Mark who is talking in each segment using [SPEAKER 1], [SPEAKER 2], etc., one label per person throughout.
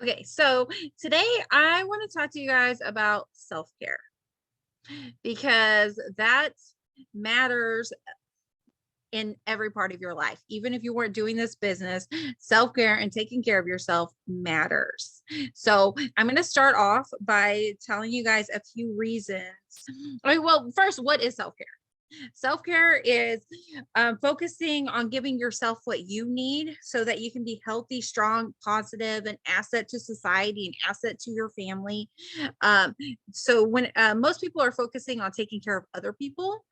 [SPEAKER 1] Okay, so today I want to talk to you guys about self-care because that matters in every part of your life. Even if you weren't doing this business, self-care and taking care of yourself matters. So I'm going to start off by telling you guys a few reasons. Okay, well, first, what is self-care? Self-care is focusing on giving yourself what you need so that you can be healthy, strong, positive, an asset to society, an asset to your family. Um, so when most people are focusing on taking care of other people,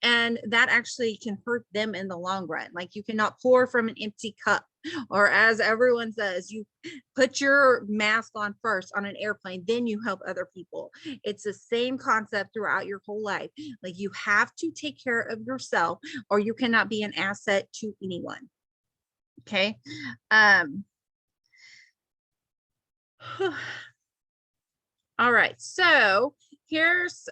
[SPEAKER 1] and that actually can hurt them in the long run. Like you cannot pour from an empty cup. Or as everyone says, you put your mask on first on an airplane, then you help other people. It's the same concept throughout your whole life. Like you have to take care of yourself or you cannot be an asset to anyone. Okay. Um, all right. So here's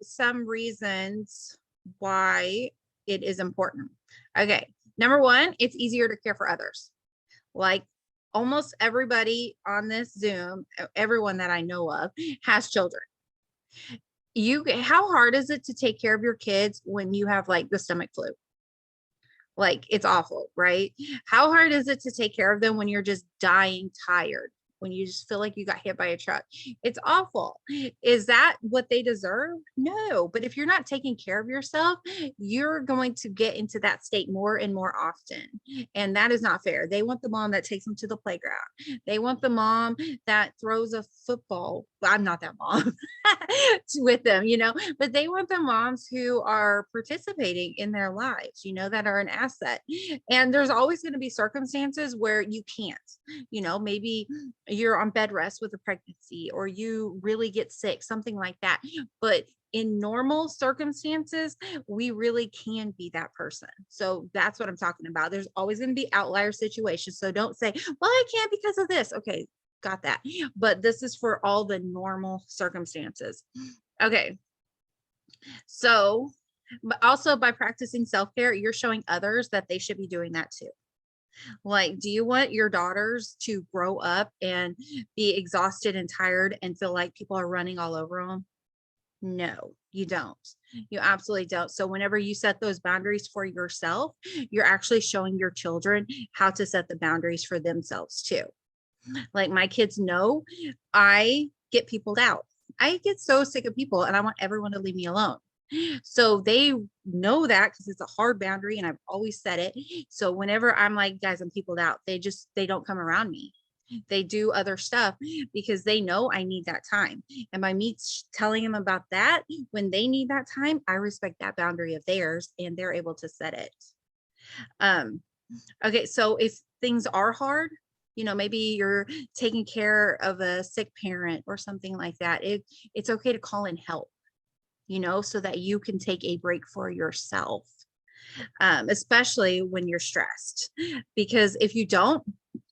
[SPEAKER 1] some reasons why it is important. Okay. Number one, it's easier to care for others. Like almost everybody on this Zoom, everyone that I know of has children. How hard is it to take care of your kids when you have like the stomach flu? Like it's awful, right? How hard is it to take care of them when you're just dying tired? When you just feel like you got hit by a truck? It's awful. Is that what they deserve? No. But if you're not taking care of yourself, you're going to get into that state more and more often. And that is not fair. They want the mom that takes them to the playground. They want the mom that throws a football. Well, I'm not that mom with them, but they want the moms who are participating in their lives, that are an asset. And there's always going to be circumstances where you can't, maybe you're on bed rest with a pregnancy or you really get sick, something like that. But in normal circumstances, we really can be that person. So that's what I'm talking about. There's always going to be outlier situations. So don't say, well, I can't because of this. Okay, got that. But this is for all the normal circumstances. Okay. So, but also by practicing self-care, you're showing others that they should be doing that too. Like, do you want your daughters to grow up and be exhausted and tired and feel like people are running all over them? No, you don't. You absolutely don't. So whenever you set those boundaries for yourself, you're actually showing your children how to set the boundaries for themselves too. Like my kids know I get peopled out. I get so sick of people and I want everyone to leave me alone. So they know that because it's a hard boundary and I've always said it. So whenever I'm like, guys, I'm peopled out, they don't come around me. They do other stuff because they know I need that time. And by me telling them about that, when they need that time, I respect that boundary of theirs and they're able to set it. Okay, so if things are hard, maybe you're taking care of a sick parent or something like that, it's okay to call in help, so that you can take a break for yourself, especially when you're stressed. Because if you don't,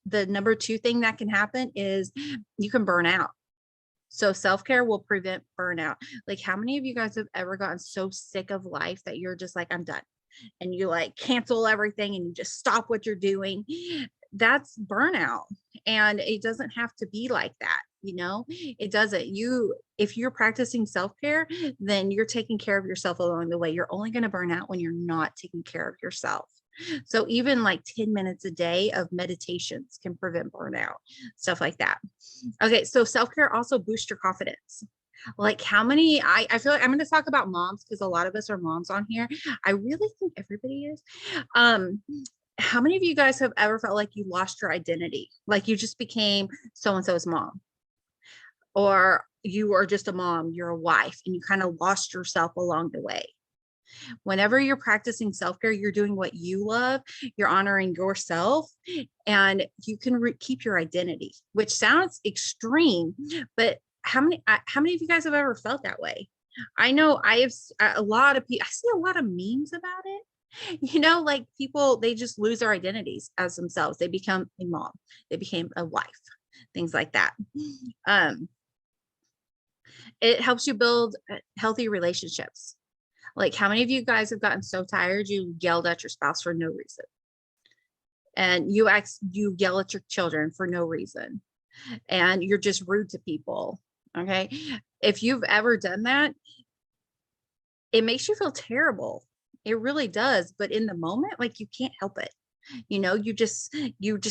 [SPEAKER 1] the number two thing that can happen is you can burn out. So self-care will prevent burnout. Like how many of you guys have ever gotten so sick of life that you're just like, I'm done. And you like cancel everything and you just stop what you're doing? That's burnout. And it doesn't have to be like that. It doesn't. If you're practicing self-care, then you're taking care of yourself along the way. You're only going to burn out when you're not taking care of yourself. So even like 10 minutes a day of meditations can prevent burnout, stuff like that. Okay. So self-care also boosts your confidence. Like how many, I feel like I'm going to talk about moms because a lot of us are moms on here. I really think everybody is. How many of you guys have ever felt like you lost your identity? Like you just became so-and-so's mom, or you are just a mom, you're a wife, and you kind of lost yourself along the way. Whenever you're practicing self-care, you're doing what you love, you're honoring yourself, and you can keep your identity, which sounds extreme, but how many of you guys have ever felt that way? I know I have a lot of people, I see a lot of memes about it. Like people, they just lose their identities as themselves. They become a mom, they became a wife, things like that. It helps you build healthy relationships. Like how many of you guys have gotten so tired you yelled at your spouse for no reason? And you yell at your children for no reason. and you're just rude to people. Okay. If you've ever done that, it makes you feel terrible. It really does. But in the moment, like you can't help it. You just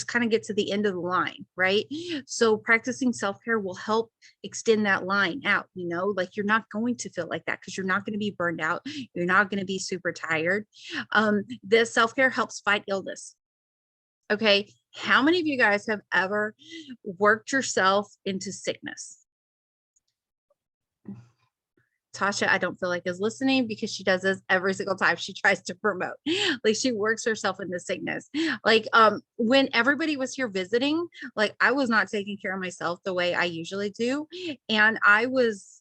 [SPEAKER 1] kind of get to the end of the line, right? So practicing self-care will help extend that line out, like you're not going to feel like that because you're not going to be burned out. You're not going to be super tired. This self-care helps fight illness. Okay. How many of you guys have ever worked yourself into sickness? Tasha, I don't feel like is listening because she does this every single time she tries to promote. Like she works herself into sickness. Like when everybody was here visiting, like I was not taking care of myself the way I usually do. And I was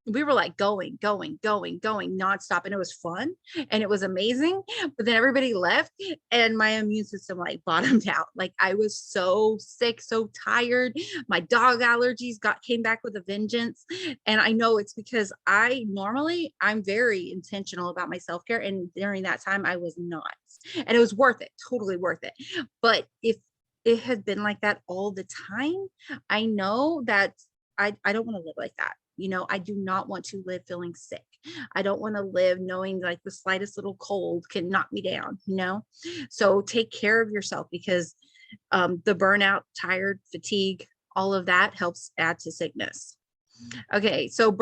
[SPEAKER 1] we were like going nonstop, and it was fun and it was amazing. But then everybody left and my immune system like bottomed out. Like I was so sick, so tired. My dog allergies came back with a vengeance. And I know it's because I'm very intentional about my self-care. And during that time I was not, and it was worth it, totally worth it. But if it had been like that all the time, I know that I don't want to live like that. I do not want to live feeling sick. I don't want to live knowing like the slightest little cold can knock me down, So take care of yourself because the burnout, tired, fatigue, all of that helps add to sickness. Okay. So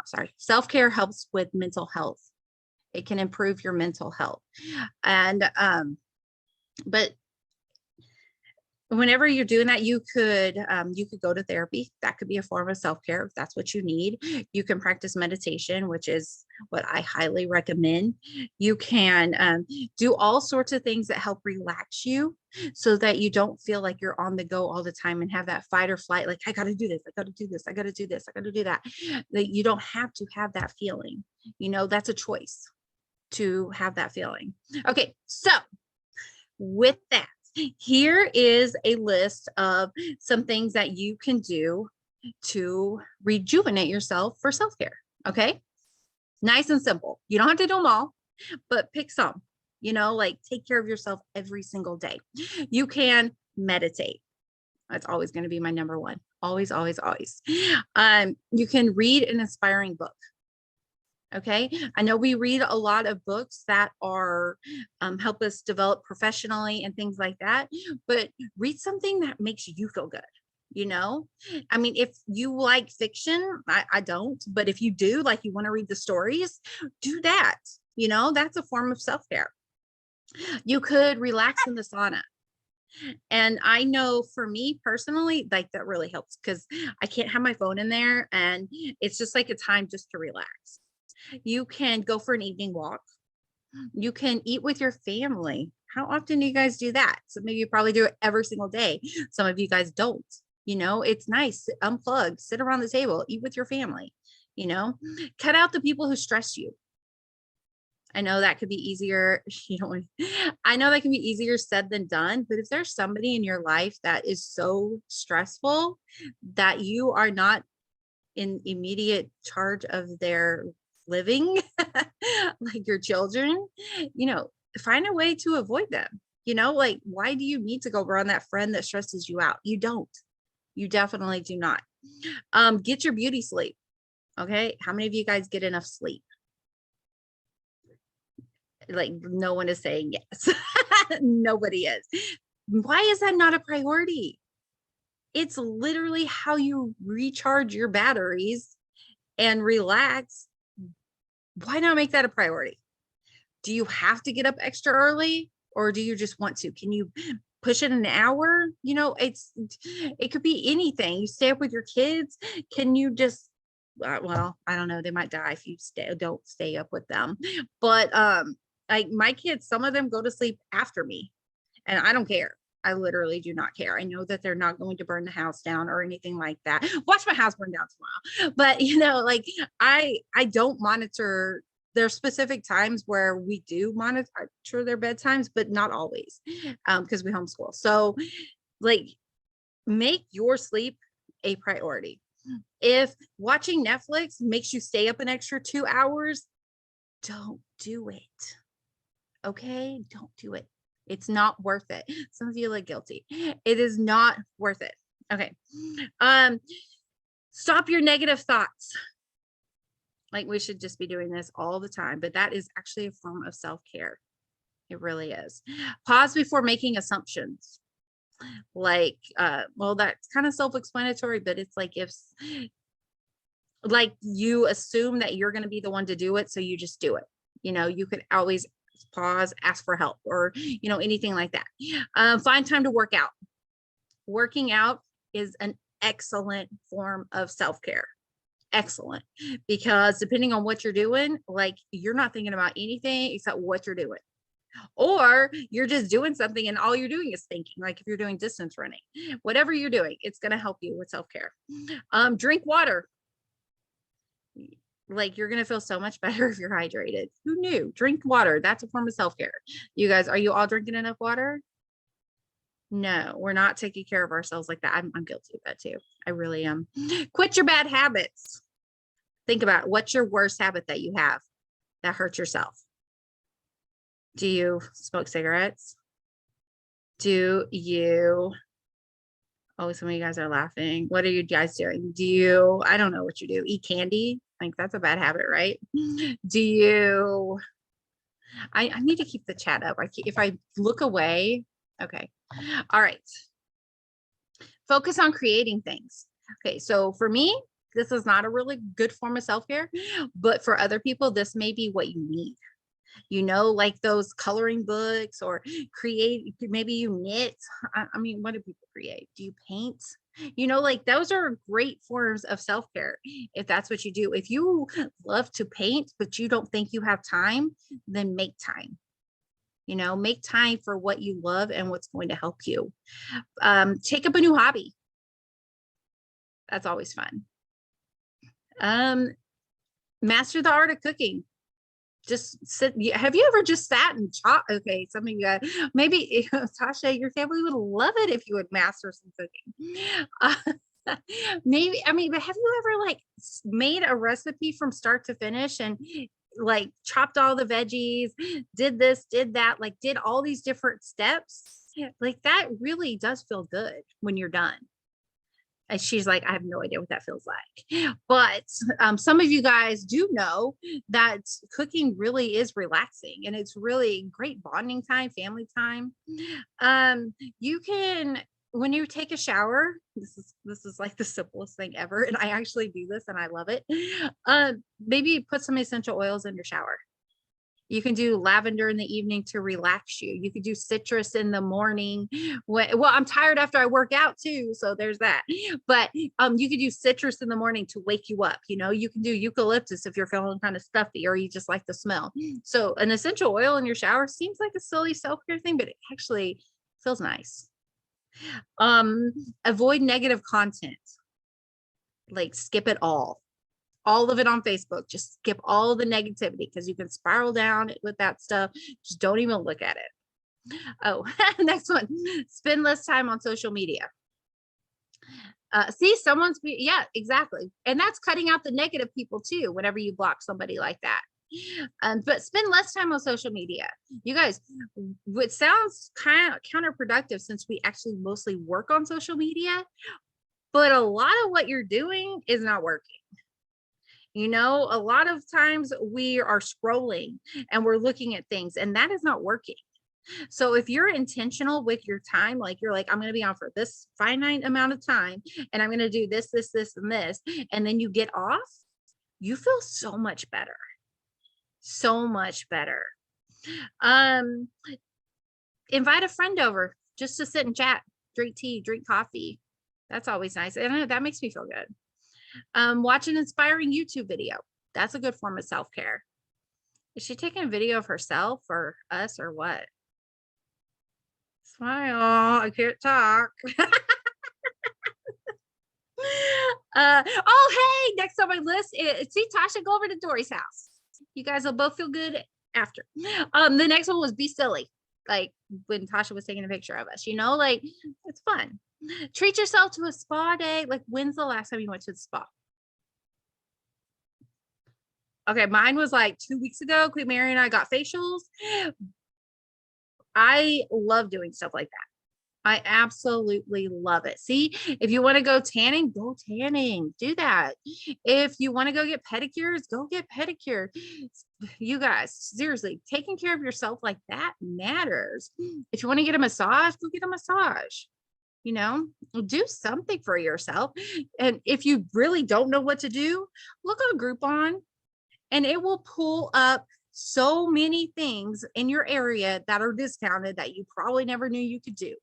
[SPEAKER 1] sorry. Self-care helps with mental health. It can improve your mental health. And, but whenever you're doing that, you could go to therapy. That could be a form of self-care if that's what you need. You can practice meditation, which is what I highly recommend. You can do all sorts of things that help relax you so that you don't feel like you're on the go all the time and have that fight or flight. Like, I got to do this. I got to do this. I got to do this. I got to do that. That you don't have to have that feeling. That's a choice to have that feeling. Okay. So with that, here is a list of some things that you can do to rejuvenate yourself for self-care. Okay. Nice and simple. You don't have to do them all, but pick some, like take care of yourself every single day. You can meditate. That's always going to be my number one. Always, always, always. You can read an inspiring book. Okay. I know we read a lot of books that are help us develop professionally and things like that, but read something that makes you feel good. I mean, if you like fiction, I don't, but if you do, like you want to read the stories, do that. That's a form of self-care. You could relax in the sauna. And I know for me personally, like that really helps because I can't have my phone in there and it's just like a time just to relax. You can go for an evening walk. You can eat with your family. How often do you guys do that? Some of you probably do it every single day. Some of you guys don't. It's nice. Unplug, sit around the table, eat with your family. Cut out the people who stress you. I know that could be easier. I know that can be easier said than done, but if there's somebody in your life that is so stressful that you are not in immediate charge of their living, like your children, find a way to avoid them. Like, why do you need to go around that friend that stresses you out? You don't. You definitely do not. Get your beauty sleep. Okay. How many of you guys get enough sleep? Like, no one is saying yes. Nobody is. Why is that not a priority? It's literally how you recharge your batteries and relax. Why not make that a priority? Do you have to get up extra early or do you just want to? Can you push it an hour? It could be anything. You stay up with your kids. Can you just, well, I don't know. They might die if you don't stay up with them. But like my kids, some of them go to sleep after me and I don't care. I literally do not care. I know that they're not going to burn the house down or anything like that. Watch my house burn down tomorrow. But like I don't monitor. There's specific times where we do monitor their bedtimes, but not always, because we homeschool. So like make your sleep a priority. If watching Netflix makes you stay up an extra 2 hours, don't do it. Okay, don't do it. It's not worth it. Some of you look guilty. It is not worth it. Okay. Stop your negative thoughts. Like, we should just be doing this all the time, but that is actually a form of self-care. It really is. Pause before making assumptions. Like, well, that's kind of self-explanatory, but it's like, if like you assume that you're going to be the one to do it, so you just do it. You could always pause, ask for help, or anything like that. Find time to work out. Working out is an excellent form of self-care. Excellent. Because depending on what you're doing, like, you're not thinking about anything except what you're doing, or you're just doing something and all you're doing is thinking. Like, if you're doing distance running, whatever you're doing, it's going to help you with self-care. Drink water. Like, you're going to feel so much better if you're hydrated. Who knew? Drink water. That's a form of self-care. You guys, are you all drinking enough water? No, we're not taking care of ourselves like that. I'm guilty of that too. I really am. Quit your bad habits. Think about it. What's your worst habit that you have that hurts yourself? Do you smoke cigarettes? Do you, oh, some of you guys are laughing. What are you guys doing? Do you, I don't know what you do, eat candy? Like, that's a bad habit, right? Do you, I need to keep the chat up. If I look away, okay. All right. Focus on creating things. Okay, so for me, this is not a really good form of self-care, but for other people, this may be what you need. Like those coloring books, or maybe you knit. I mean, what do people create? Do you paint? Like, those are great forms of self-care if that's what you do. If you love to paint, but you don't think you have time, then make time. Make time for what you love and what's going to help you. Take up a new hobby. That's always fun. Master the art of cooking. Just sit. Have you ever just sat and chop? Okay, some of you guys, maybe Tasha, your family would love it if you would master some cooking. Maybe, I mean, but have you ever like made a recipe from start to finish and like chopped all the veggies, did this, did that, like did all these different steps? Like, that really does feel good when you're done. And she's like, I have no idea what that feels like. But some of you guys do know that cooking really is relaxing, and it's really great bonding time, family time. You can, when you take a shower, this is like the simplest thing ever, and I actually do this and I love it. Maybe put some essential oils in your shower. You can do lavender in the evening to relax you. You could do citrus in the morning. Well, I'm tired after I work out too, so there's that. But you could do citrus in the morning to wake you up. You can do eucalyptus if you're feeling kind of stuffy or you just like the smell. So an essential oil in your shower seems like a silly self-care thing, but it actually feels nice. Avoid negative content. Like, skip it all of it on Facebook. Just skip all the negativity, because you can spiral down with that stuff. Just don't even look at it. Oh, next one. Spend less time on social media. See, yeah, exactly. And that's cutting out the negative people too, whenever you block somebody like that. But spend less time on social media. You guys, it sounds kind of counterproductive since we actually mostly work on social media, but a lot of what you're doing is not working. A lot of times we are scrolling and we're looking at things, and that is not working. So if you're intentional with your time, like you're like, I'm going to be on for this finite amount of time, and I'm going to do this, this, this, and this, and then you get off, you feel so much better. So much better. Invite a friend over just to sit and chat, drink tea, drink coffee. That's always nice. And that makes me feel good. Watch an inspiring YouTube video. That's a good form of self-care. Is she taking a video of herself or us or what? Smile. I can't talk. Oh, hey, next on my list see Tasha, go over to Dory's house. You guys will both feel good after. The next one was be silly. Like when Tasha was taking a picture of us, like it's fun. Treat yourself to a spa day. Like, when's the last time you went to the spa? Okay, mine was like 2 weeks ago. Queen Mary and I got facials. I love doing stuff like that. I absolutely love it. See, if you want to go tanning, go tanning. Do that. If you want to go get pedicures, go get pedicure. You guys, seriously, taking care of yourself like that matters. If you want to get a massage, go get a massage. You know, do something for yourself. And if you really don't know what to do, look on Groupon and it will pull up so many things in your area that are discounted that you probably never knew you could do.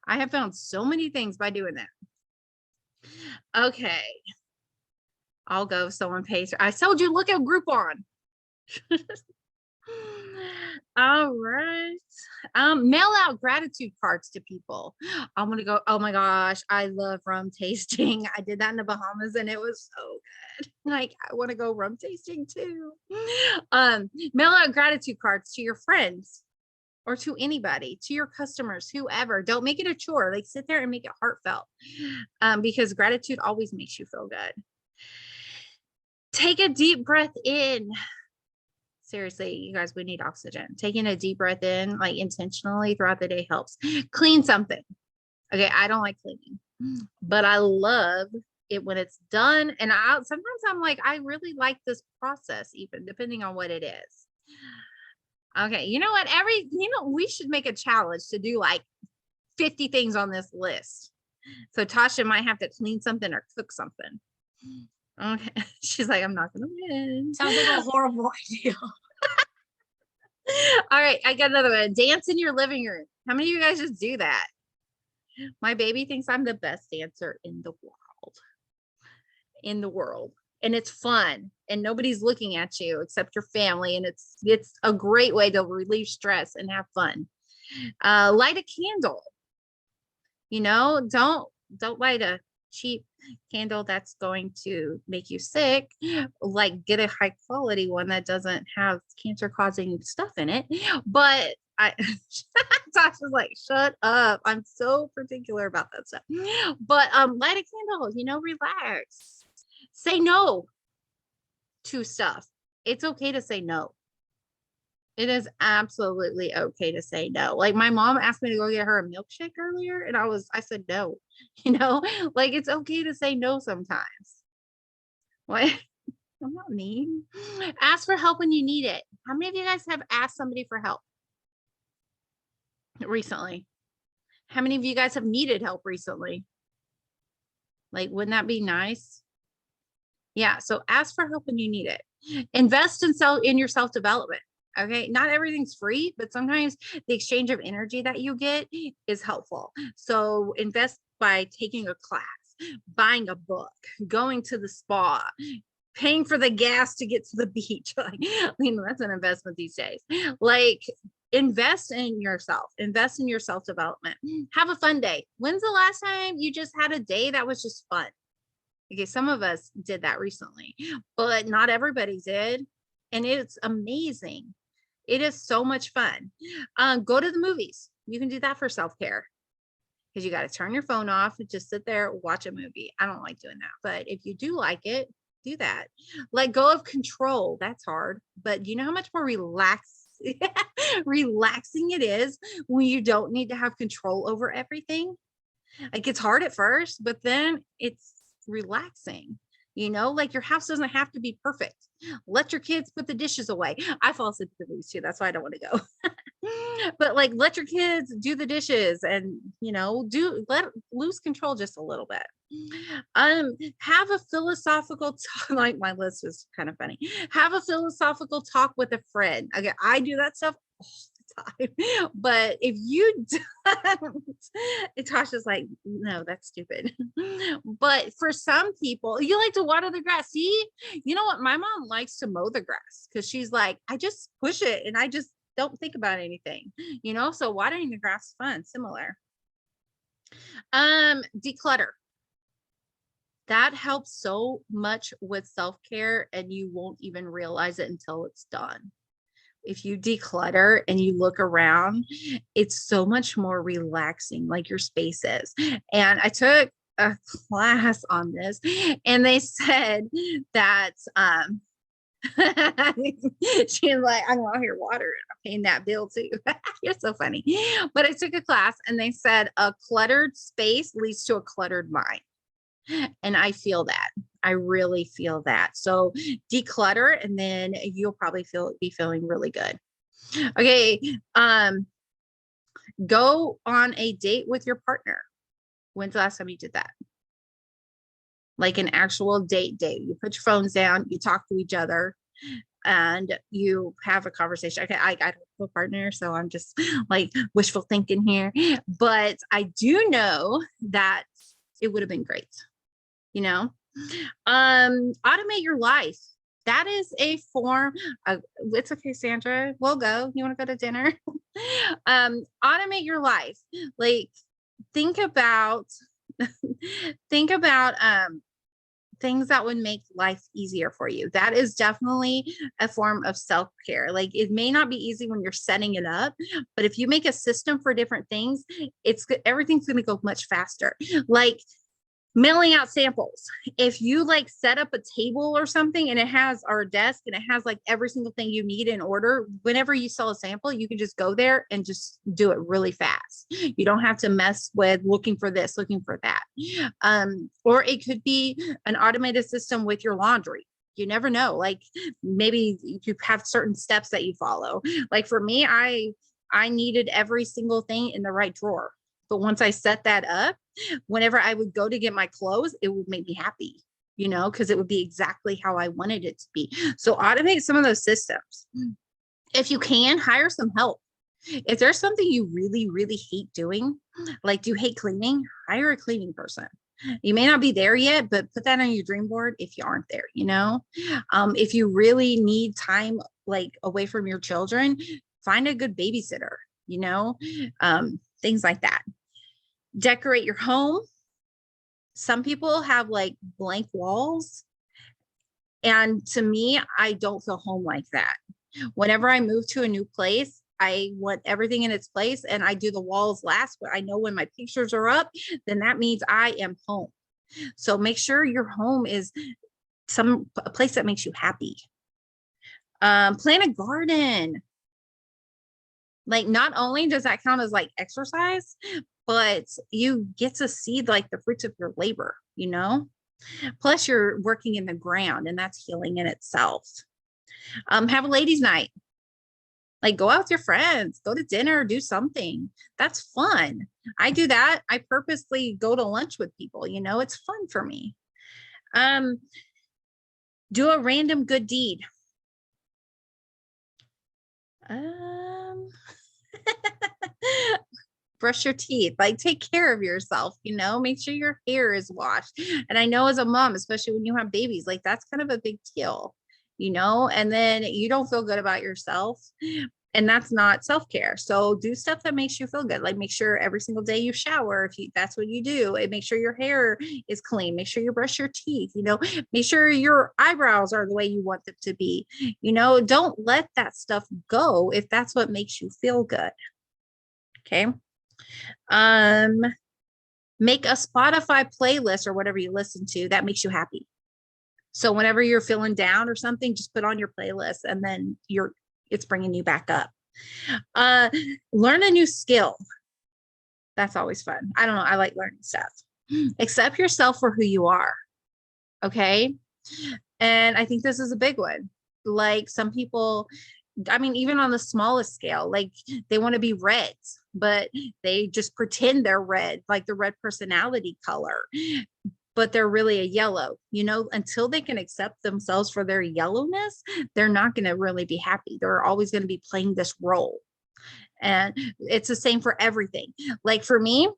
[SPEAKER 1] I have found so many things by doing that. Okay. I'll go if someone pays. I told you, look at Groupon. All right. Mail out gratitude cards to people. I'm gonna go. Oh my gosh, I love rum tasting. I did that in the Bahamas and it was so good. Like, I want to go rum tasting too. Mail out gratitude cards to your friends or to anybody, to your customers, whoever. Don't make it a chore. Like, sit there and make it heartfelt. Because gratitude always makes you feel good. Take a deep breath in. Seriously, you guys, we need oxygen. Taking a deep breath in, like intentionally throughout the day, helps. Clean something. Okay, I don't like cleaning, but I love it when it's done. And sometimes I'm like, I really like this process, even depending on what it is. Okay, you know what? We should make a challenge to do like 50 things on this list. So Tasha might have to clean something or cook something. Okay. She's like, I'm not gonna win.
[SPEAKER 2] Sounds like a horrible idea.
[SPEAKER 1] All right, I got another one. Dance in your living room. How many of you guys just do that? My baby thinks I'm the best dancer in the world. In the world. And it's fun. And nobody's looking at you except your family. And it's a great way to relieve stress and have fun. Light a candle. You know, don't light a cheap candle that's going to make you sick. Like, get a high quality one that doesn't have cancer causing stuff in it. But Tasha's like, shut up. I'm so particular about that stuff. But light a candle, you know, relax. Say no to stuff. It's okay to say no. It is absolutely okay to say no. Like, my mom asked me to go get her a milkshake earlier and I said no. You know, like, it's okay to say no sometimes. What? I'm not mean. Ask for help when you need it. How many of you guys have asked somebody for help recently? How many of you guys have needed help recently? Like, wouldn't that be nice? Yeah. So ask for help when you need it. Invest in your self-development. Okay. Not everything's free, but sometimes the exchange of energy that you get is helpful. So invest by taking a class, buying a book, going to the spa, paying for the gas to get to the beach. Like, I mean, that's an investment these days. Like, invest in yourself, invest in your self-development. Have a fun day. When's the last time you just had a day that was just fun? Okay, some of us did that recently, but not everybody did. And it's amazing. It is so much fun. Go to the movies. You can do that for self-care because you got to turn your phone off and just sit there, watch a movie. I don't like doing that, but if you do like it, do that. Let go of control. That's hard, but you know how much more relaxing it is when you don't need to have control over everything? Like, it's hard at first, but then it's relaxing. You know, like, your house doesn't have to be perfect. Let your kids put the dishes away. I fall asleep to the movies too. That's why I don't want to go. But like, let your kids do the dishes and, you know, lose control just a little bit. Have a philosophical talk. Like, my list is kind of funny. Have a philosophical talk with a friend. Okay, I do that stuff all the time. But if you don't, Tasha's like, no, that's stupid. But for some people, you like to water the grass. See, you know what? My mom likes to mow the grass because she's like, I just push it and I just don't think about anything, you know? So watering the grass is fun, similar. Declutter. That helps so much with self-care and you won't even realize it until it's done. If you declutter and you look around, it's so much more relaxing, like your space is. And I took a class on this and they said that She's like, I'm out here water and I'm paying that bill too. You're so funny. But I took a class and they said a cluttered space leads to a cluttered mind. And I feel that. I really feel that. So declutter and then you'll probably be feeling really good. Okay. Go on a date with your partner. When's the last time you did that? Like an actual date. You put your phones down, you talk to each other, and you have a conversation. Okay, I don't have a partner, so I'm just like wishful thinking here. But I do know that it would have been great, you know. Automate your life. That is a form of, it's okay, Sandra, we'll go. You want to go to dinner? Automate your life. Like think about things that would make life easier for you. That is definitely a form of self-care. Like it may not be easy when you're setting it up, but if you make a system for different things, everything's going to go much faster. Like mailing out samples. If you like set up a table or something and it has our desk and it has like every single thing you need in order, whenever you sell a sample, you can just go there and just do it really fast. You don't have to mess with looking for this, looking for that. Or it could be an automated system with your laundry. You never know. Like maybe you have certain steps that you follow. Like for me, I needed every single thing in the right drawer. But once I set that up, whenever I would go to get my clothes, it would make me happy, you know, because it would be exactly how I wanted it to be. So automate some of those systems. If you can, hire some help. If there's something you really, really hate doing, like do you hate cleaning, hire a cleaning person. You may not be there yet, but put that on your dream board if you aren't there, you know. If you really need time like away from your children, find a good babysitter, you know, things like that. Decorate your home. Some people have like blank walls. And to me, I don't feel home like that. Whenever I move to a new place, I want everything in its place and I do the walls last, but I know when my pictures are up, then that means I am home. So make sure your home is a place that makes you happy. Plant a garden. Like not only does that count as like exercise, but you get to see like the fruits of your labor, you know? Plus you're working in the ground and that's healing in itself. Have a ladies' night. Like go out with your friends, go to dinner, do something. That's fun. I do that. I purposely go to lunch with people, you know, it's fun for me. Do a random good deed. Brush your teeth, like take care of yourself, you know, make sure your hair is washed. And I know as a mom, especially when you have babies, like that's kind of a big deal, you know, and then you don't feel good about yourself. And that's not self-care. So do stuff that makes you feel good. Like make sure every single day you shower, that's what you do. And make sure your hair is clean. Make sure you brush your teeth, you know, make sure your eyebrows are the way you want them to be. You know, don't let that stuff go if that's what makes you feel good. Okay. Make a Spotify playlist or whatever you listen to that makes you happy. So whenever you're feeling down or something, just put on your playlist and then it's bringing you back up. Learn a new skill. That's always fun. I don't know. I like learning stuff. Accept yourself for who you are. Okay. And I think this is a big one. Like some people, I mean, even on the smallest scale, like they want to be reds, but they just pretend they're red, like the red personality color, but they're really a yellow, you know, until they can accept themselves for their yellowness, they're not going to really be happy. They're always going to be playing this role. And it's the same for everything. Like for me,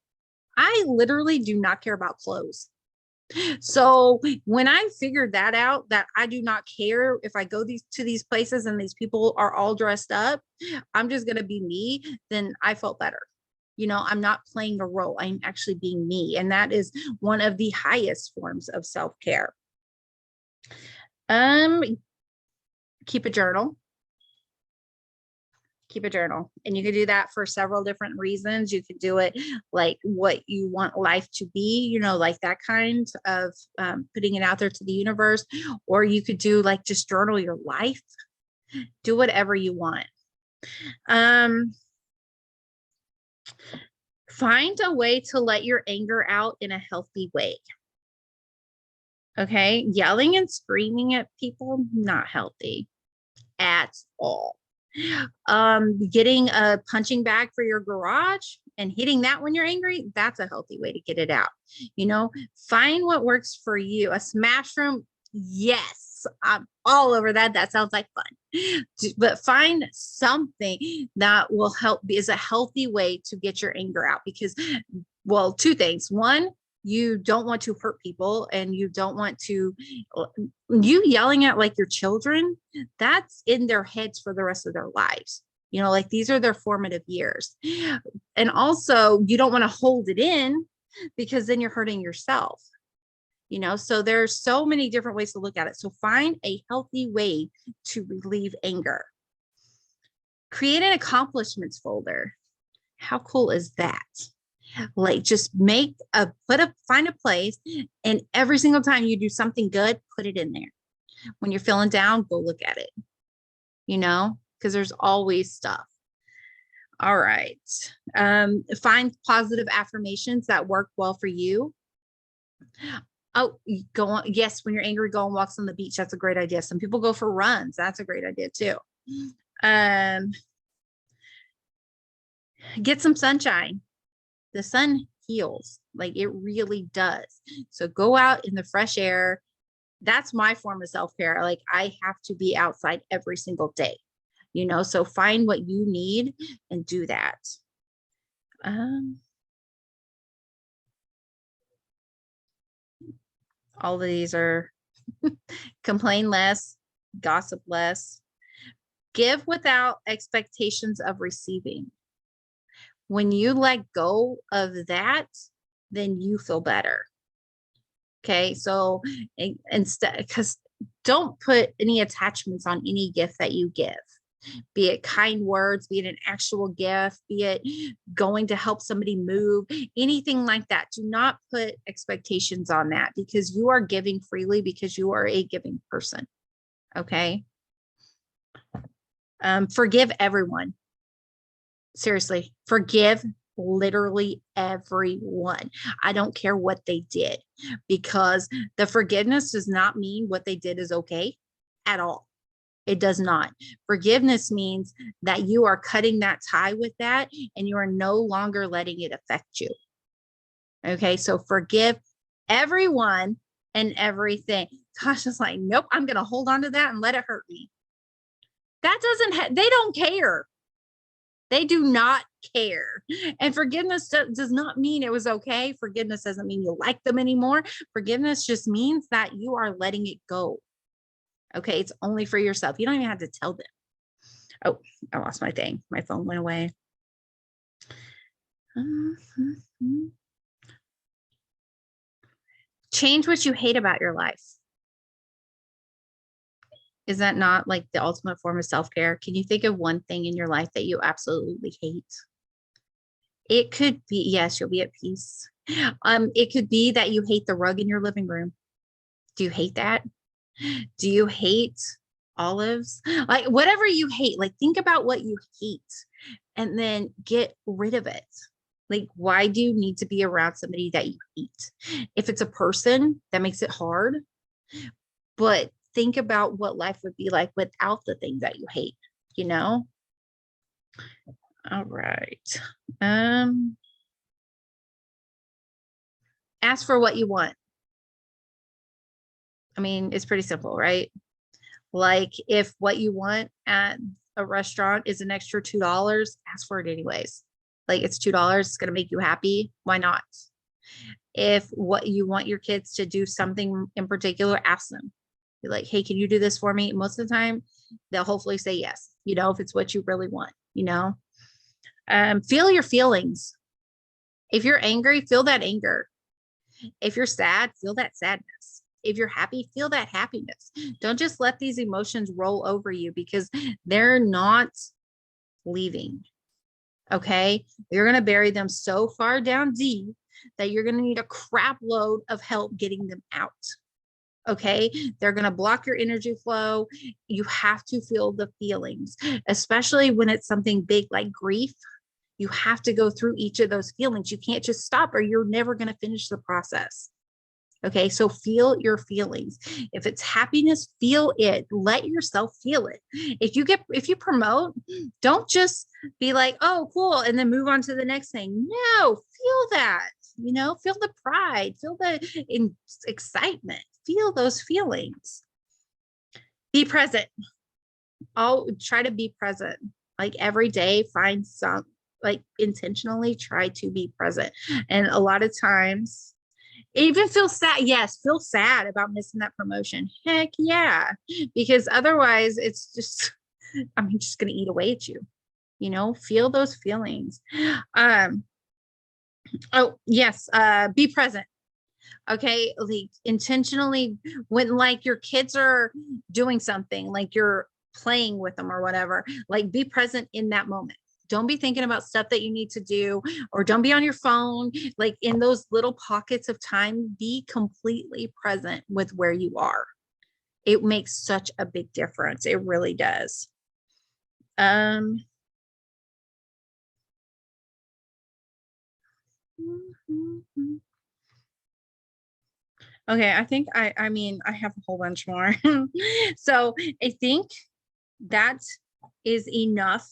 [SPEAKER 1] I literally do not care about clothes. So when I figured that out, that I do not care if I go to these places and these people are all dressed up, I'm just going to be me, then I felt better. You know, I'm not playing a role. I'm actually being me. And that is one of the highest forms of self-care. Keep a journal. Keep a journal. And you can do that for several different reasons. You could do it like what you want life to be, like that kind of putting it out there to the universe. Or you could do like just journal your life. Do whatever you want. Find a way to let your anger out in a healthy way. Okay. Yelling and screaming at people, not healthy at all. Getting a punching bag for your garage and hitting that when you're angry, that's a healthy way to get it out. Find what works for you. A smash room, yes, I'm all over that. That sounds like fun. But find something that will help, is a healthy way to get your anger out, because, well, two things. One, you don't want to hurt people, and you don't want to, you yelling at like your children, that's in their heads for the rest of their lives. Like these are their formative years. And also you don't want to hold it in, because then you're hurting yourself. So there's so many different ways to look at it. So find a healthy way to relieve anger. Create an accomplishments folder. How cool is that? Like just find a place, and every single time you do something good, put it in there. When you're feeling down, go look at it, because there's always stuff. All right. Find positive affirmations that work well for you. Oh, go on. Yes. When you're angry, go on walks on the beach. That's a great idea. Some people go for runs. That's a great idea too. Get some sunshine. The sun heals, like it really does. So go out in the fresh air. That's my form of self-care. Like I have to be outside every single day, so find what you need and do that. All of these are complain less, gossip less, give without expectations of receiving. When you let go of that, then you feel better. Okay. So instead, because don't put any attachments on any gift that you give, be it kind words, be it an actual gift, be it going to help somebody move, anything like that. Do not put expectations on that, because you are giving freely, because you are a giving person. Okay. Forgive everyone. Seriously, forgive literally everyone. I don't care what they did, because the forgiveness does not mean what they did is okay at all. It does not. Forgiveness means that you are cutting that tie with that, and you are no longer letting it affect you. Okay. So forgive everyone and everything. Gosh, it's like, nope, I'm going to hold on to that and let it hurt me. That they don't care. They do not care. And forgiveness does not mean it was okay. Forgiveness doesn't mean you like them anymore. Forgiveness just means that you are letting it go. Okay. It's only for yourself. You don't even have to tell them. Oh, I lost my thing. My phone went away. Change what you hate about your life. Is that not like the ultimate form of self-care? Can you think of one thing in your life that you absolutely hate? It could be, yes, you'll be at peace. It could be that you hate the rug in your living room. Do you hate that? Do you hate olives? Like whatever you hate, like think about what you hate and then get rid of it. Like, why do you need to be around somebody that you hate? If it's a person, that makes it hard. But think about what life would be like without the things that you hate, All right. Ask for what you want. I mean, it's pretty simple, right? Like if what you want at a restaurant is an extra $2, ask for it anyways. Like it's $2, it's going to make you happy. Why not? If what you want your kids to do something in particular, ask them. Be like, hey, can you do this for me? Most of the time, they'll hopefully say yes, if it's what you really want, feel your feelings. If you're angry, feel that anger. If you're sad, feel that sadness. If you're happy, feel that happiness. Don't just let these emotions roll over you, because they're not leaving. Okay. You're going to bury them so far down deep that you're going to need a crap load of help getting them out. Okay. They're going to block your energy flow. You have to feel the feelings, especially when it's something big like grief. You have to go through each of those feelings. You can't just stop or you're never going to finish the process. Okay. So feel your feelings. If it's happiness, feel it. Let yourself feel it. If you promote, don't just be like, oh, cool. And then move on to the next thing. No, feel that, feel the pride, feel the excitement, feel those feelings. Be present. I'll try to be present. Like every day, find some, like intentionally try to be present. And a lot of times, even feel sad. Yes, feel sad about missing that promotion. Heck yeah. Because otherwise it's just, just going to eat away at you. Feel those feelings. Oh, yes. Be present. Okay. Like intentionally when like your kids are doing something, like you're playing with them or whatever, like be present in that moment. Don't be thinking about stuff that you need to do, or don't be on your phone. Like in those little pockets of time, be completely present with where you are. It makes such a big difference. It really does. Okay, I think I have a whole bunch more. So I think that is enough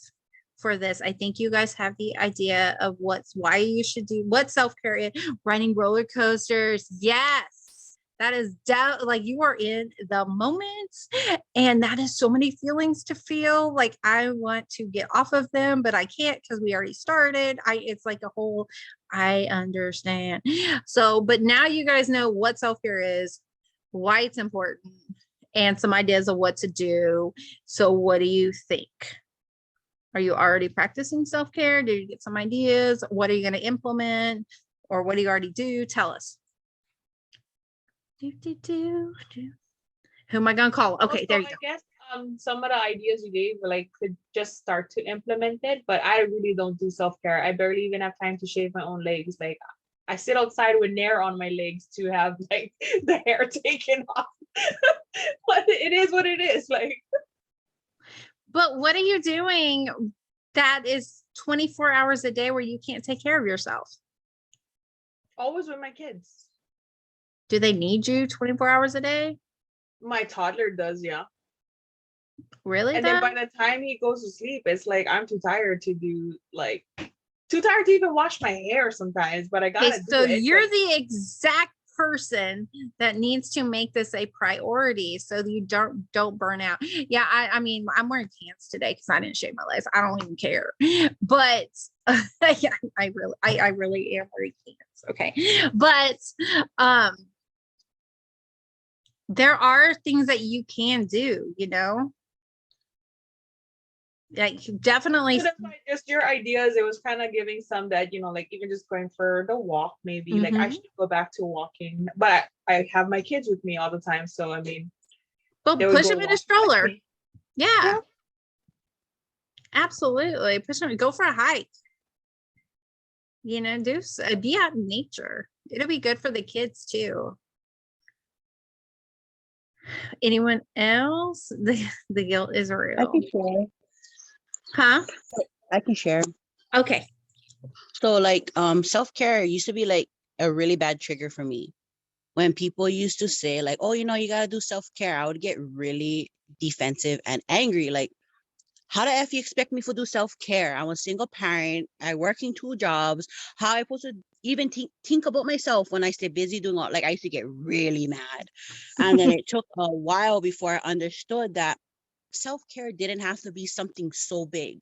[SPEAKER 1] for this. I think you guys have the idea of why you should do what self-care is. Riding roller coasters. Yes, that is like you are in the moment, and that is so many feelings to feel. Like I want to get off of them, but I can't because we already started. It's like a whole, I understand. So, but now you guys know what self-care is, why it's important, and some ideas of what to do. So what do you think? Are you already practicing self-care? Did you get some ideas? What are you going to implement? Or what do you already do? Tell us. Who am I going to call? Okay, there you go.
[SPEAKER 2] I guess some of the ideas you gave like could just start to implement it, but I really don't do self-care. I barely even have time to shave my own legs. Like I sit outside with nair on my legs to have like the hair taken off. But it is what it is. Like,
[SPEAKER 1] but what are you doing that is 24 hours a day where you can't take care of yourself?
[SPEAKER 2] Always with my kids.
[SPEAKER 1] Do they need you 24 hours a day?
[SPEAKER 2] My toddler does, yeah.
[SPEAKER 1] Really?
[SPEAKER 2] And then by the time he goes to sleep, it's like I'm too tired to even wash my hair sometimes, but I gotta do it.
[SPEAKER 1] You're the exact person that needs to make this a priority so you don't burn out. Yeah, I'm wearing pants today because I didn't shave my legs. I don't even care. But yeah, I really am wearing pants. Okay. But there are things that you can do, like definitely.
[SPEAKER 2] So that's why just your ideas, it was kind of giving some that, like even just going for the walk, maybe like I should go back to walking, but I have my kids with me all the time. So,
[SPEAKER 1] well, push them in a stroller. Yeah. Absolutely. Push them, go for a hike, be out in nature. It'll be good for the kids too. Anyone else? The guilt is real.
[SPEAKER 3] I can share.
[SPEAKER 1] Huh?
[SPEAKER 3] I can share.
[SPEAKER 1] Okay.
[SPEAKER 3] So like self-care used to be like a really bad trigger for me. When people used to say like, oh, you gotta do self-care, I would get really defensive and angry. Like, how the F you expect me to do self-care? I'm a single parent. I working 2 jobs. How I supposed to even think about myself when I stay busy doing all, like I used to get really mad. And then it took a while before I understood that self-care didn't have to be something so big.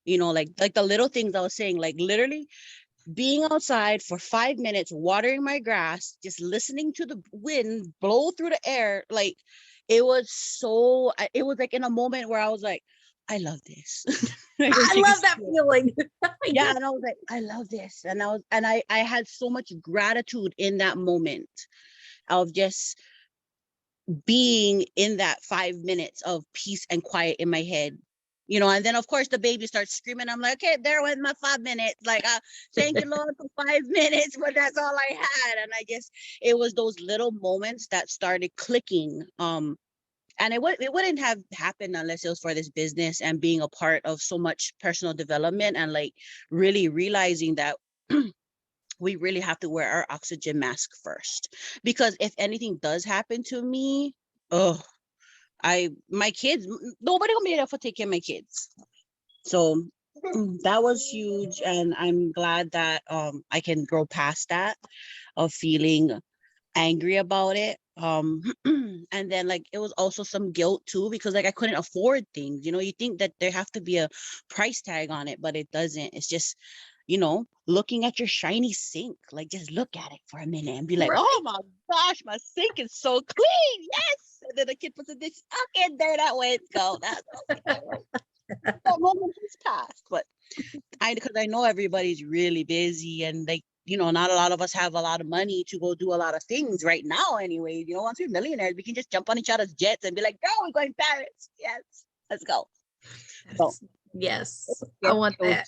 [SPEAKER 3] Like the little things I was saying, like literally being outside for 5 minutes, watering my grass, just listening to the wind blow through the air. Like it was like in a moment where I was like, I love this.
[SPEAKER 1] I love that feeling.
[SPEAKER 3] Yeah. And I was like, I love this. And I had so much gratitude in that moment of just being in that 5 minutes of peace and quiet in my head. you know, and then of course the baby starts screaming. I'm like, okay, there went my 5 minutes. Like, thank you, Lord, for 5 minutes, but that's all I had. And I guess it was those little moments that started clicking. And it wouldn't have happened unless it was for this business and being a part of so much personal development and like really realizing that we really have to wear our oxygen mask first. Because if anything does happen to me, my kids, nobody gonna be able to take care of my kids. So that was huge. And I'm glad that I can grow past that of feeling angry about it. And then like it was also some guilt too, because like I couldn't afford things. You know, you think that there have to be a price tag on it, but it doesn't. It's just, you know, looking at your shiny sink, like just look at it for a minute and be like,
[SPEAKER 1] Right.
[SPEAKER 3] oh my gosh, my sink is so clean. Yes. And then the kid puts a dish, okay, there that way it's go. That's okay. That moment has passed. But because I know everybody's really busy and like, you know, not a lot of us have a lot of money to go do a lot of things right now anyway. You know, once we're millionaires, we can just jump on each other's jets and be like, girl, we're going to Paris. Yes, let's go. So,
[SPEAKER 1] yes, I want that.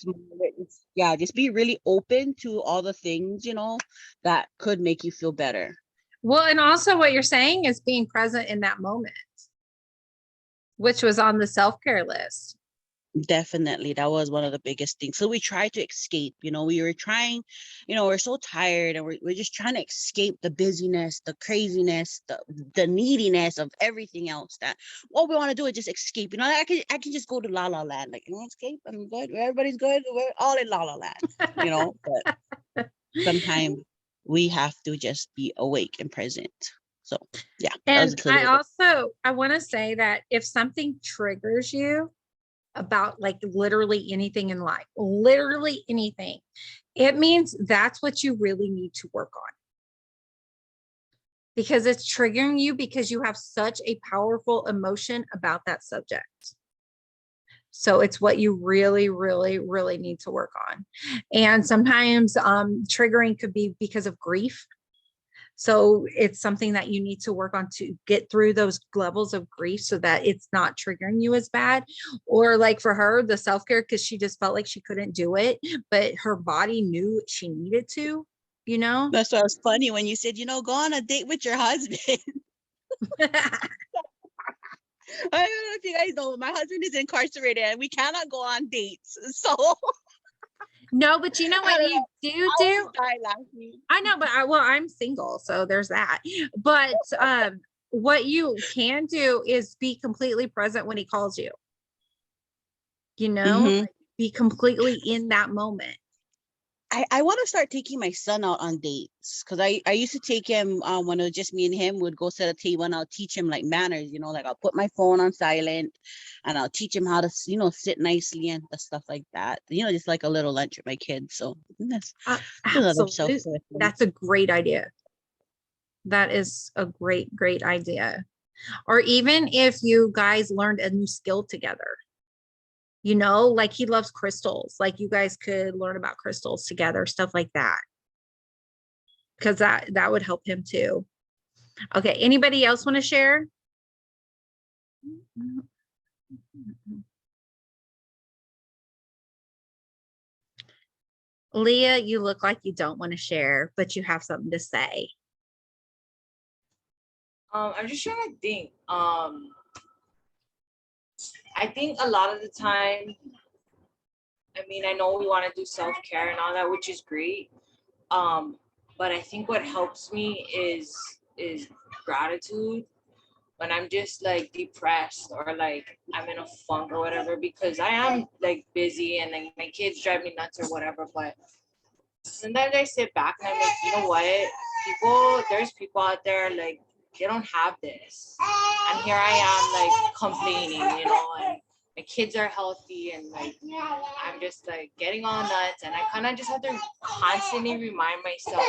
[SPEAKER 3] Yeah, just be really open to all the things, you know, that could make you feel better.
[SPEAKER 1] Well, and also what you're saying is being present in that moment, which was on the self-care list.
[SPEAKER 3] Definitely. That was one of the biggest things. So we tried to escape, you know, we were trying, you know, we're so tired and we're just trying to escape the busyness, the craziness, the neediness of everything else that what we want to do is just escape. You know, I can just go to La La Land, like, you know, escape. I'm good. Everybody's good. We're all in La La Land, you know, but sometimes we have to just be awake and present. So yeah.
[SPEAKER 1] And I want to say that if something triggers you, about like literally anything in life, literally anything, it means that's what you really need to work on, because it's triggering you because you have such a powerful emotion about that subject. So it's what you really, really, really need to work on. And sometimes triggering could be because of grief. So it's something that you need to work on to get through those levels of grief so that it's not triggering you as bad. Or like for her, the self-care, because she just felt like she couldn't do it, but her body knew she needed to, you know?
[SPEAKER 3] That's why it was funny when you said, you know, go on a date with your husband. I don't know if you guys know, my husband is incarcerated and we cannot go on dates. So
[SPEAKER 1] no, but you know what you do? I know, but I'm single, so there's that. But what you can do is be completely present when he calls you. You know, like, be completely in that moment.
[SPEAKER 3] I want to start taking my son out on dates, because I used to take him when it was just me and him. Would go set a table and I'll teach him like manners, you know, like I'll put my phone on silent and I'll teach him how to, you know, sit nicely and stuff like that, you know, just like a little lunch with my kids. So that's
[SPEAKER 1] absolutely, that's a great idea. That is a great idea. Or even if you guys learned a new skill together, you know, like he loves crystals, like you guys could learn about crystals together, stuff like that, because that would help him too. Okay, anybody else want to share? Leah, you look like you don't want to share, but you have something to say.
[SPEAKER 4] I'm just trying to think. I think a lot of the time, I mean, I know we want to do self-care and all that, which is great. But I think what helps me is gratitude when I'm just like depressed or like I'm in a funk or whatever, because I am like busy and like my kids drive me nuts or whatever. But sometimes I sit back and I'm like, you know what? There's people out there like they don't have this. And here I am like complaining, you know, and my kids are healthy and like I'm just like getting all nuts, and I kind of just have to constantly remind myself,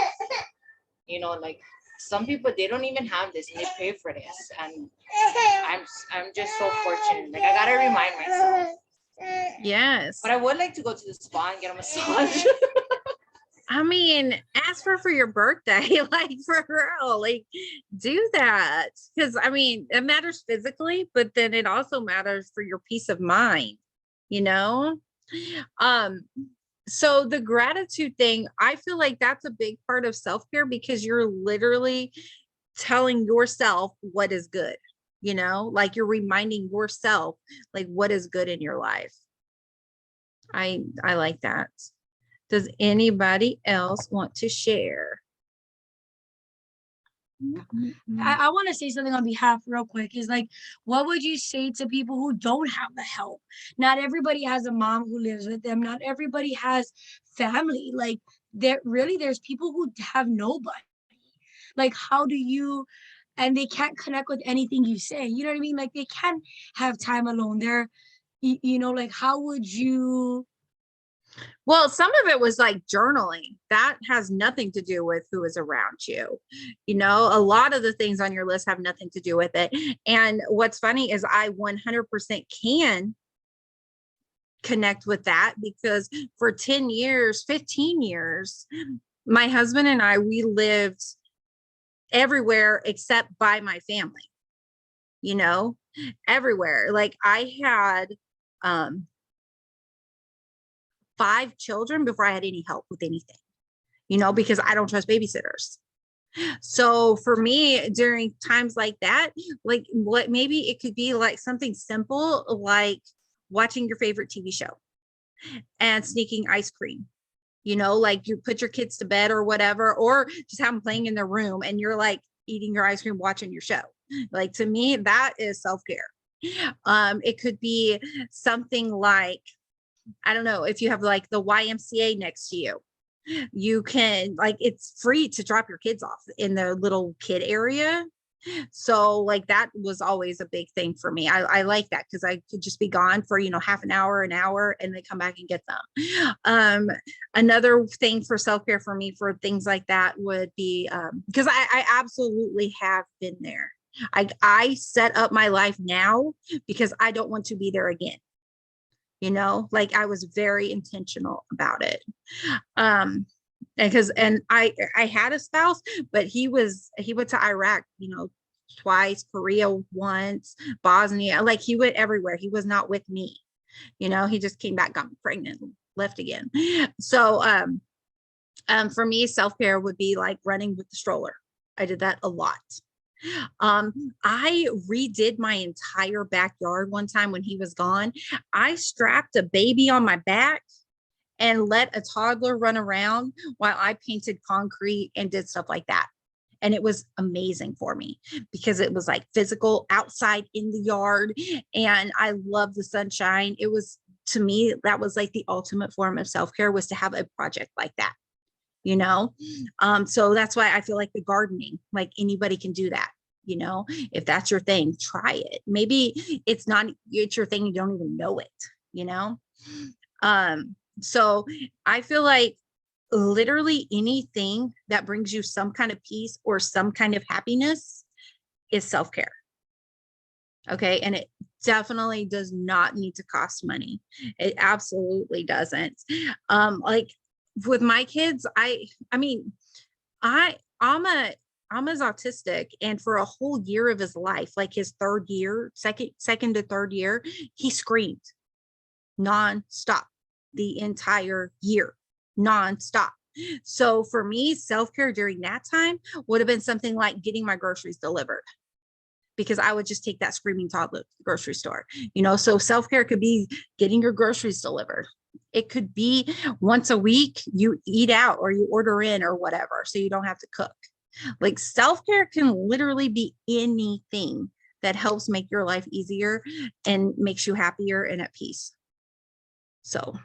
[SPEAKER 4] you know, like some people they don't even have this and they pay for this, and I'm just so fortunate. Like I gotta remind myself.
[SPEAKER 1] Yes.
[SPEAKER 4] But I would like to go to the spa and get a massage.
[SPEAKER 1] I mean, ask for your birthday, like for real, like do that. Because I mean, it matters physically, but then it also matters for your peace of mind. you know? So the gratitude thing, I feel like that's a big part of self-care because you're literally telling yourself what is good, you know, like you're reminding yourself like what is good in your life. I like that. Does anybody else want to share?
[SPEAKER 5] I want to say something on behalf real quick is like, what would you say to people who don't have the help? Not everybody has a mom who lives with them. Not everybody has family. Like there's people who have nobody. Like, how do you, and they can't connect with anything you say. You know what I mean? Like they can't have time alone. They're, like how would you?
[SPEAKER 1] Well, some of it was like journaling. That has nothing to do with who is around you. You know, a lot of the things on your list have nothing to do with it. And what's funny is I 100% can connect with that because for 10 years, 15 years, my husband and I, we lived everywhere except by my family, you know, everywhere. Like I had 5 children before I had any help with anything, you know, because I don't trust babysitters. So for me, during times like that, like what maybe it could be like something simple, like watching your favorite TV show and sneaking ice cream, you know, like you put your kids to bed or whatever, or just have them playing in their room and you're like eating your ice cream, watching your show. Like to me, that is self-care. It could be something like, I don't know, if you have like the YMCA next to you, you can like, it's free to drop your kids off in the little kid area. So like that was always a big thing for me. I like that because I could just be gone for, you know, half an hour, and then come back and get them. Another thing for self-care for me for things like that would be because I absolutely have been there. I set up my life now because I don't want to be there again. You know, like I was very intentional about it. And I had a spouse, but he went to Iraq, you know, twice, Korea once, Bosnia, like he went everywhere. He was not with me, you know, he just came back, got pregnant, left again. So for me, self-care would be like running with the stroller. I did that a lot. I redid my entire backyard one time when he was gone. I strapped a baby on my back and let a toddler run around while I painted concrete and did stuff like that. And it was amazing for me because it was like physical outside in the yard. And I love the sunshine. It was, to me, that was like the ultimate form of self-care, was to have a project like that, you know? So that's why I feel like the gardening, like anybody can do that. You know, if that's your thing, try it. Maybe it's your thing, you don't even know it, you know? So I feel like literally anything that brings you some kind of peace or some kind of happiness is self-care. Okay. And it definitely does not need to cost money. It absolutely doesn't. Like with my kids, I'm as autistic, and for a whole year of his life, like his second to third year, he screamed nonstop the entire year, nonstop. So for me, self-care during that time would have been something like getting my groceries delivered, because I would just take that screaming toddler to the grocery store, you know? So self-care could be getting your groceries delivered. It could be once a week you eat out or you order in or whatever, so you don't have to cook. Like self-care can literally be anything that helps make your life easier and makes you happier and at peace. So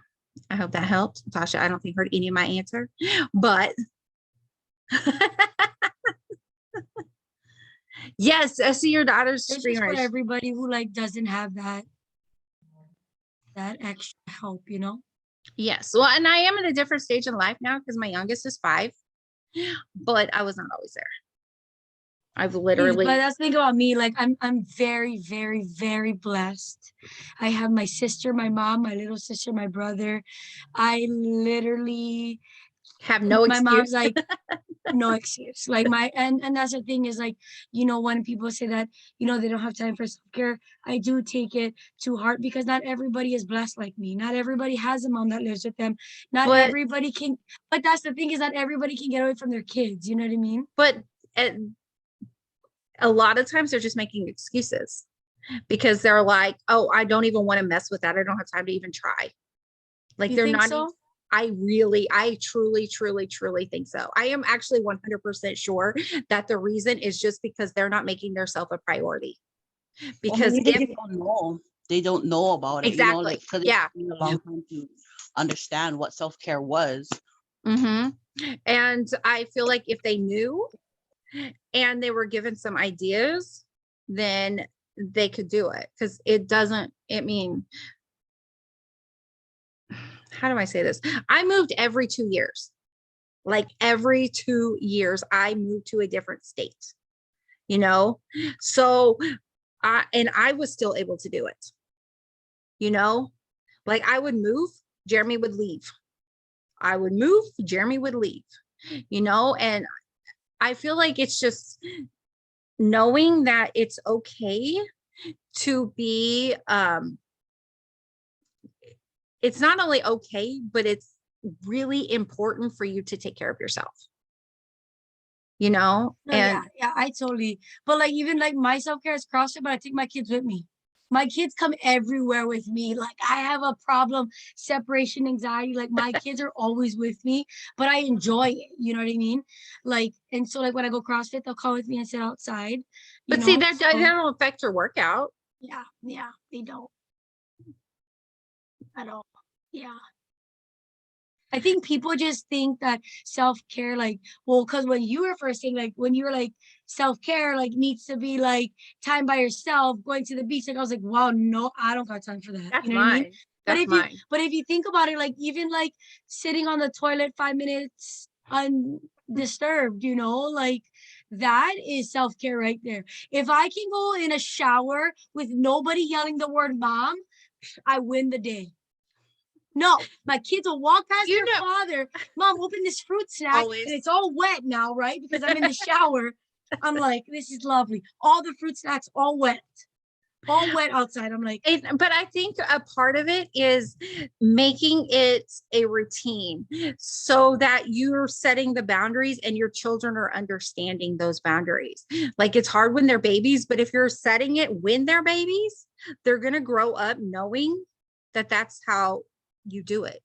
[SPEAKER 1] I hope that helped. Tasha, I don't think heard any of my answer, but yes, I see your daughter's
[SPEAKER 5] It's
[SPEAKER 1] screen
[SPEAKER 5] just for
[SPEAKER 1] right.
[SPEAKER 5] everybody who like doesn't have that extra help, you know?
[SPEAKER 1] Yes. Well, and I am in a different stage in life now because my youngest is 5, but I was not always there. I've literally.
[SPEAKER 5] But that's the thing about me. Like I'm very, very, very blessed. I have my sister, my mom, my little sister, my brother. I literally
[SPEAKER 1] Have no
[SPEAKER 5] my
[SPEAKER 1] excuse.
[SPEAKER 5] mom's like, no excuse. Like and that's the thing is like, when people say that, they don't have time for self-care, I do take it to heart because not everybody is blessed like me. Not everybody has a mom that lives with them. Not
[SPEAKER 1] But-
[SPEAKER 5] everybody can, but that's the thing is not everybody can get away from their kids. You know what I mean?
[SPEAKER 1] But a lot of times they're just making excuses because they're like, oh, I don't even want to mess with that. I don't have time to even try. Like
[SPEAKER 5] You
[SPEAKER 1] they're
[SPEAKER 5] think
[SPEAKER 1] not.
[SPEAKER 5] so?
[SPEAKER 1] I truly think so. I am actually 100% sure that the reason is just because they're not making themselves a priority. Because
[SPEAKER 3] maybe they don't know. They don't know about it.
[SPEAKER 1] Exactly.
[SPEAKER 3] Because
[SPEAKER 1] Yeah.
[SPEAKER 3] it's been a long time to understand what self-care was.
[SPEAKER 1] Mm-hmm. And I feel like if they knew and they were given some ideas, then they could do it. Because how do I say this? I moved every 2 years. Like every 2 years, I moved to a different state, So I was still able to do it, like I would move, Jeremy would leave. I would move, Jeremy would leave, and I feel like it's just knowing that it's okay to be, it's not only okay, but it's really important for you to take care of yourself,
[SPEAKER 5] No,
[SPEAKER 1] and
[SPEAKER 5] yeah, I totally. But like even like my self-care is CrossFit, but I take my kids with me. My kids come everywhere with me. Like I have a problem, separation anxiety. Like my kids are always with me, but I enjoy it. You know what I mean? Like, and so like when I go CrossFit, they'll come with me and sit outside.
[SPEAKER 1] but see, that don't affect your workout.
[SPEAKER 5] Yeah, they don't at all. Yeah. I think people just think that self-care, like, well, because when you were first saying, like, when you were like, self-care, like, needs to be like time by yourself, going to the beach, like, I was like, wow, no, I don't got time for that.
[SPEAKER 1] That's
[SPEAKER 5] You know what I mean?
[SPEAKER 1] mine.
[SPEAKER 5] But
[SPEAKER 1] That's mine.
[SPEAKER 5] but if you think about it, like, even like sitting on the toilet 5 minutes undisturbed, like that is self-care right there. If I can go in a shower with nobody yelling the word mom, I win the day. No, my kids will walk past their father. Mom, open this fruit snack.
[SPEAKER 1] Always.
[SPEAKER 5] And it's all wet now, right? Because I'm in the shower. I'm like, this is lovely. All the fruit snacks, all wet outside. I'm like,
[SPEAKER 1] But I think a part of it is making it a routine so that you're setting the boundaries and your children are understanding those boundaries. Like it's hard when they're babies, but if you're setting it when they're babies, they're going to grow up knowing that that's how you do it,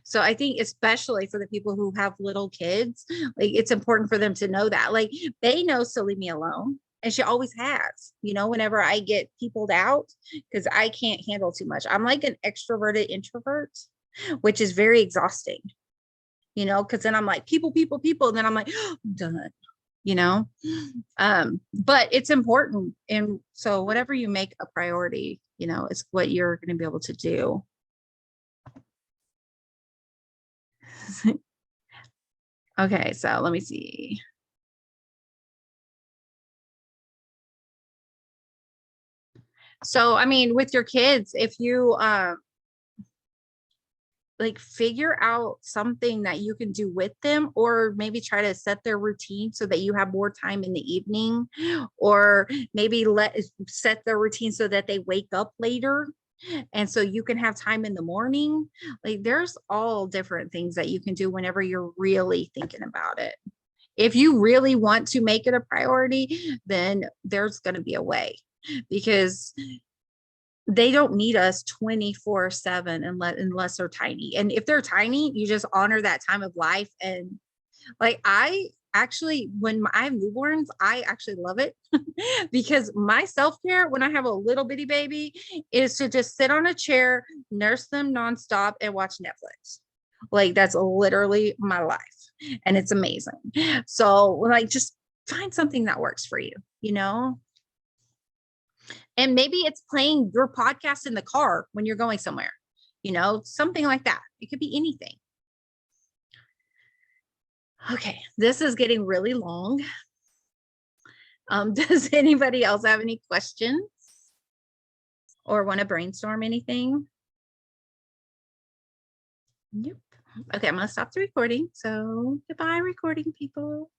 [SPEAKER 1] So I think especially for the people who have little kids, like it's important for them to know that, like they know, so leave me alone. And she always has, whenever I get peopled out, because I can't handle too much. I'm like an extroverted introvert, which is very exhausting, because then I'm like, people. And then I'm like, oh, I'm done, but it's important. And so whatever you make a priority, is what you're going to be able to do. Okay, so let me see. So, I mean, with your kids, if you like figure out something that you can do with them, or maybe try to set their routine so that you have more time in the evening, or maybe set their routine so that they wake up later. And so you can have time in the morning. Like there's all different things that you can do whenever you're really thinking about it. If you really want to make it a priority, then there's going to be a way, because they don't need us 24/7 unless they're tiny. And if they're tiny, you just honor that time of life. And like, I actually, when I have newborns, I actually love it because my self-care when I have a little bitty baby is to just sit on a chair, nurse them nonstop, and watch Netflix. Like that's literally my life. And it's amazing. So like, just find something that works for you, and maybe it's playing your podcast in the car when you're going somewhere, something like that. It could be anything. Okay, this is getting really long. Does anybody else have any questions or want to brainstorm anything? Yep. Okay, I'm gonna stop the recording. So goodbye, recording people.